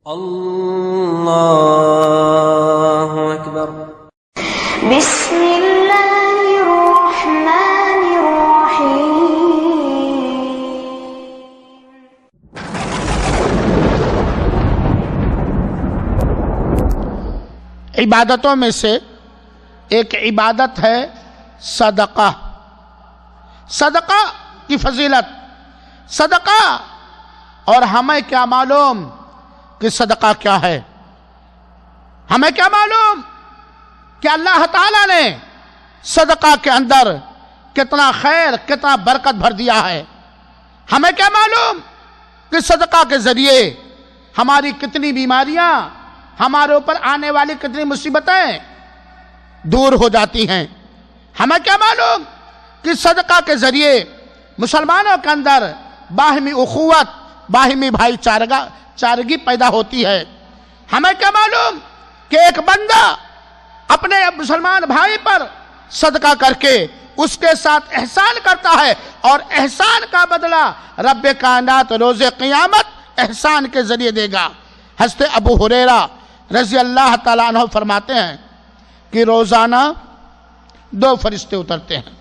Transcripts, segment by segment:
اللہ اکبر۔ بسم اللہ الرحمن الرحیم۔ عبادتوں میں سے ایک عبادت ہے صدقہ۔ صدقہ کی فضیلت، صدقہ، اور ہمیں کیا معلوم کہ صدقہ کیا ہے؟ ہمیں کیا معلوم کہ اللہ تعالیٰ نے صدقہ کے اندر کتنا خیر، کتنا برکت بھر دیا ہے؟ ہمیں کیا معلوم کہ صدقہ کے ذریعے ہماری کتنی بیماریاں، ہمارے اوپر آنے والی کتنی مصیبتیں دور ہو جاتی ہیں؟ ہمیں کیا معلوم کہ صدقہ کے ذریعے مسلمانوں کے اندر باہمی اخوت، باہمی بھائی چارگی پیدا ہوتی ہے؟ ہمیں کیا معلوم کہ ایک بندہ اپنے مسلمان بھائی پر صدقہ کر کے اس کے ساتھ احسان کرتا ہے، اور احسان کا بدلہ رب کائنات روز قیامت احسان کے ذریعے دے گا۔ حضرت ابو ہریرہ رضی اللہ تعالیٰ عنہ فرماتے ہیں کہ روزانہ 2 فرشتے اترتے ہیں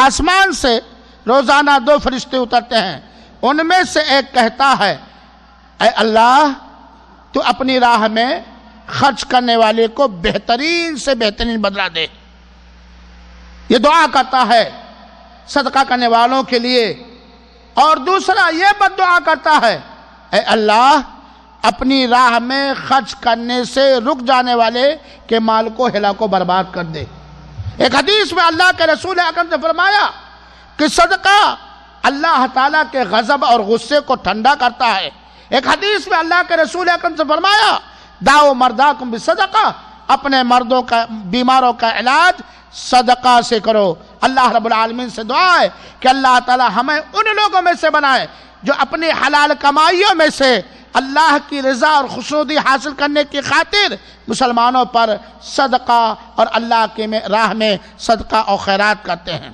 آسمان سے، روزانہ 2 فرشتے اترتے ہیں۔ ان میں سے ایک کہتا ہے، اے اللہ تو اپنی راہ میں خرچ کرنے والے کو بہترین سے بہترین بدلہ دے۔ یہ دعا کرتا ہے صدقہ کرنے والوں کے لیے۔ اور دوسرا یہ بد دعا کرتا ہے، اے اللہ اپنی راہ میں خرچ کرنے سے رک جانے والے کے مال کو ہلا کو برباد کر دے۔ ایک حدیث میں اللہ کے رسول اکرم نے فرمایا کہ صدقہ اللہ تعالیٰ کے غضب اور غصے کو ٹھنڈا کرتا ہے۔ ایک حدیث میں اللہ کے رسول اکرم نے فرمایا، داؤ مرداکم بصدقہ، اپنے مردوں کا، بیماروں کا علاج صدقہ سے کرو۔ اللہ رب العالمین سے دعا ہے کہ اللہ تعالیٰ ہمیں ان لوگوں میں سے بنائے جو اپنی حلال کمائیوں میں سے اللہ کی رضا اور خوشنودی حاصل کرنے کی خاطر مسلمانوں پر صدقہ اور اللہ کی راہ میں صدقہ اور خیرات کرتے ہیں۔